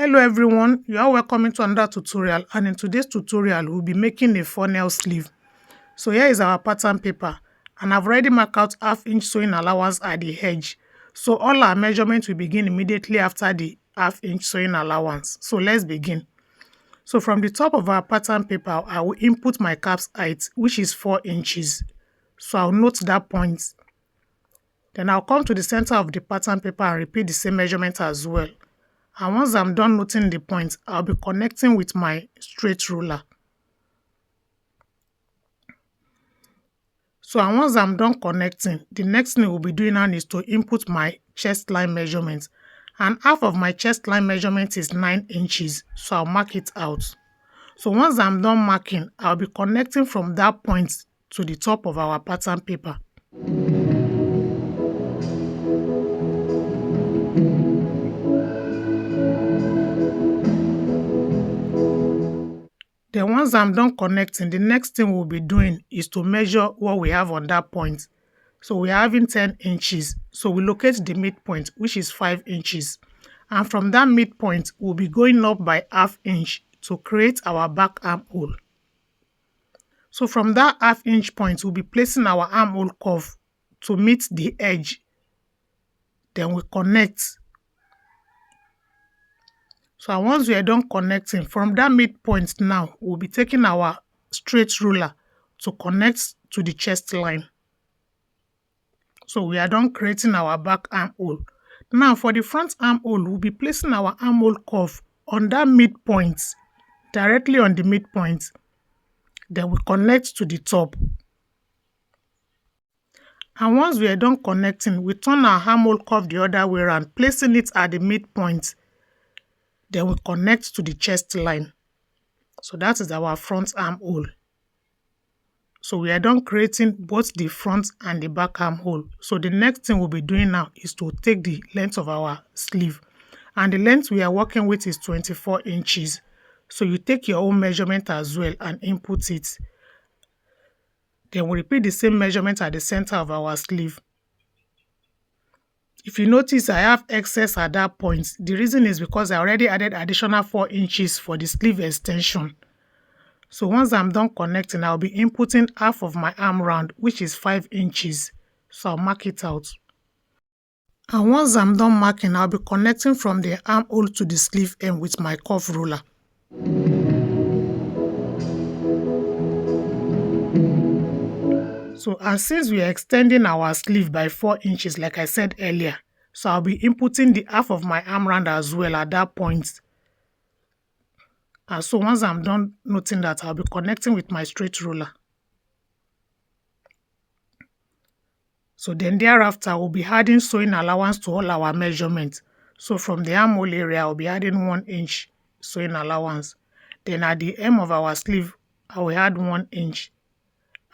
Hello everyone, you are welcome to another tutorial, and in today's tutorial we'll be making a funnel sleeve. So here is our pattern paper, and I've already marked out half-inch sewing allowance at the edge. So all our measurements will begin immediately after the half-inch sewing allowance. So let's begin. So from the top of our pattern paper, I will input my cap's height, which is 4 inches. So I'll note that point. Then I'll come to the center of the pattern paper and repeat the same measurement as well. And once I'm done noting the point, I'll be connecting with my straight ruler. So and once I'm done connecting, the next thing we'll be doing now is to input my chest line measurement. And half of my chest line measurement is 9 inches, so I'll mark it out. So once I'm done marking, I'll be connecting from that point to the top of our pattern paper. Then once I'm done connecting, the next thing we'll be doing is to measure what we have on that point. So we're having 10 inches. So we locate the midpoint, which is 5 inches. And from that midpoint, we'll be going up by ½ inch to create our back armhole. So from that ½ inch point, we'll be placing our armhole curve to meet the edge. Then we connect. So once we are done connecting, from that midpoint now, we'll be taking our straight ruler to connect to the chest line. So we are done creating our back armhole. Now for the front armhole, we'll be placing our armhole curve on that midpoint, directly on the midpoint. Then we connect to the top. And once we are done connecting, we turn our armhole curve the other way around, placing it at the midpoint. Then we connect to the chest line. So that is our front armhole. So we are done creating both the front and the back armhole. So the next thing we'll be doing now is to take the length of our sleeve. And the length we are working with is 24 inches. So you take your own measurement as well and input it. Then we repeat the same measurement at the center of our sleeve. If you notice, I have excess at that point. The reason is because I already added additional 4 inches for the sleeve extension. So once I'm done connecting, I'll be inputting half of my arm round, which is 5 inches. So I'll mark it out. And once I'm done marking, I'll be connecting from the armhole to the sleeve end with my curve ruler. So and since we are extending our sleeve by 4 inches, like I said earlier, so I'll be inputting the half of my arm round as well at that point. And so once I'm done noting that, I'll be connecting with my straight ruler. So then thereafter, we'll be adding sewing allowance to all our measurements. So from the armhole area, I'll be adding 1 inch sewing allowance. Then at the hem of our sleeve, I will add 1 inch.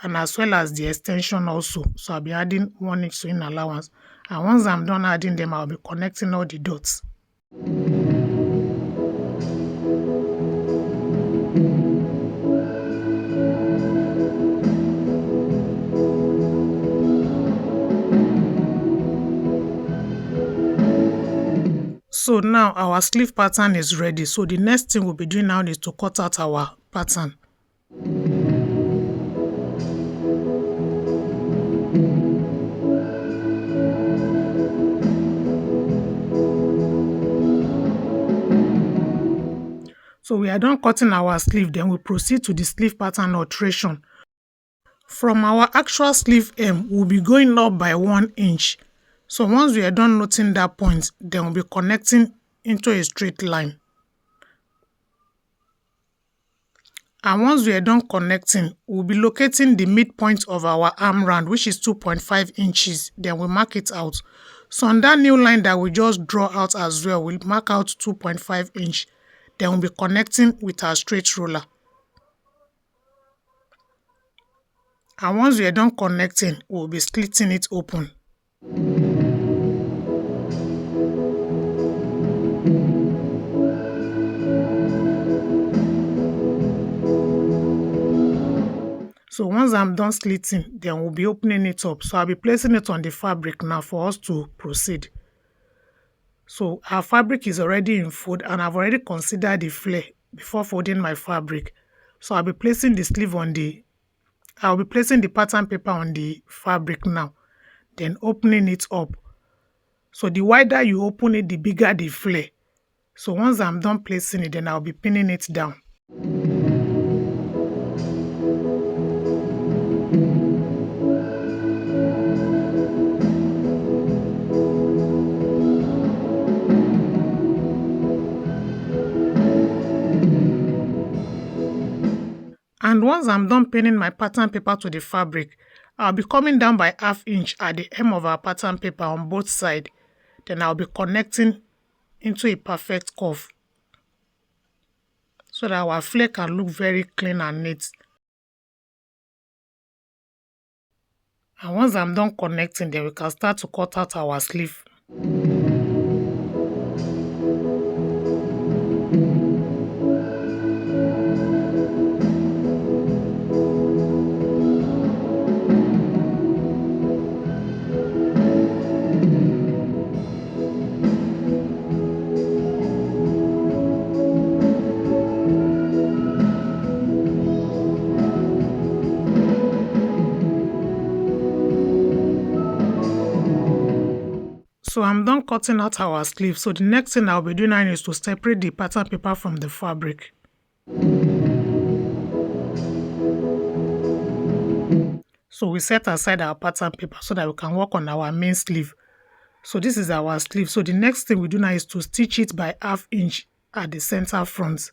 And as well as the extension also. So I'll be adding 1 inch sewing allowance. And once I'm done adding them, I'll be connecting all the dots. So now our sleeve pattern is ready. So the next thing we'll be doing now is to cut out our pattern. So we are done cutting our sleeve, then we proceed to the sleeve pattern alteration. From our actual sleeve hem, we'll be going up by 1 inch. So once we are done noting that point, then we'll be connecting into a straight line. And once we are done connecting, we'll be locating the midpoint of our arm round, which is 2.5 inches. Then we mark it out. So on that new line that we just draw out as well, we'll mark out 2.5 inch. Then we'll be connecting with our straight ruler. And once we are done connecting, we'll be splitting it open. So once I'm done slitting, then we'll be opening it up. So I'll be placing it on the fabric now for us to proceed. So our fabric is already in fold, and I've already considered the flare before folding my fabric. So I'll be placing the pattern paper on the fabric now, then opening it up. So the wider you open it, the bigger the flare. So once I'm done placing it, then I'll be pinning it down. And once I'm done pinning my pattern paper to the fabric, I'll be coming down by 1/2 inch at the hem of our pattern paper on both sides. Then I'll be connecting into a perfect curve so that our flare can look very clean and neat. And once I'm done connecting, then we can start to cut out our sleeve. So I'm done cutting out our sleeve. So the next thing I'll be doing now is to separate the pattern paper from the fabric. So we set aside our pattern paper so that we can work on our main sleeve. So this is our sleeve. So the next thing we do now is to stitch it by 1/2 inch at the center front.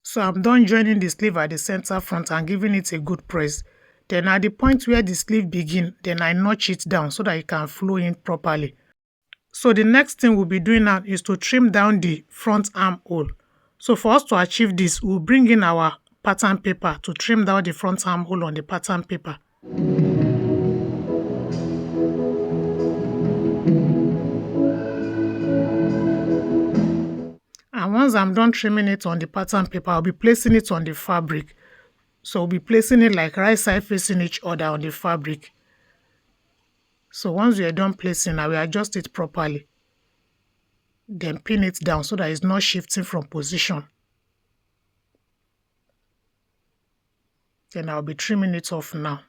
So I'm done joining the sleeve at the center front and giving it a good press. Then at the point where the sleeve begins, then I notch it down so that it can flow in properly. So the next thing we'll be doing now is to trim down the front armhole. So for us to achieve this, we'll bring in our pattern paper to trim down the front armhole on the pattern paper. And once I'm done trimming it on the pattern paper, I'll be placing it on the fabric. So we'll be placing it like right side facing each other on the fabric. So once we are done placing, I will adjust it properly. Then pin it down so that it's not shifting from position. Then I'll be trimming it off now.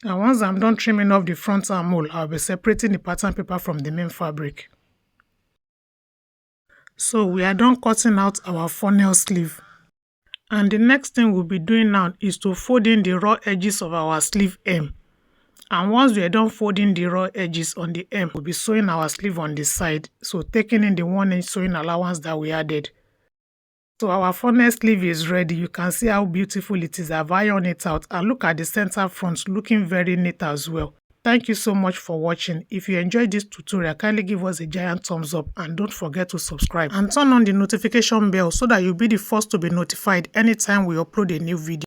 And once I'm done trimming off the front armhole, I'll be separating the pattern paper from the main fabric. So we are done cutting out our funnel sleeve. And the next thing we'll be doing now is to fold in the raw edges of our sleeve hem. And once we are done folding the raw edges on the hem, we'll be sewing our sleeve on the side. So taking in the 1 inch sewing allowance that we added. So our funnel sleeve is ready. You can see how beautiful it is. I've ironed it out, and look at the center front, looking very neat as well. Thank you so much for watching. If you enjoyed this tutorial, kindly give us a giant thumbs up and don't forget to subscribe and turn on the notification bell so that you'll be the first to be notified anytime we upload a new video.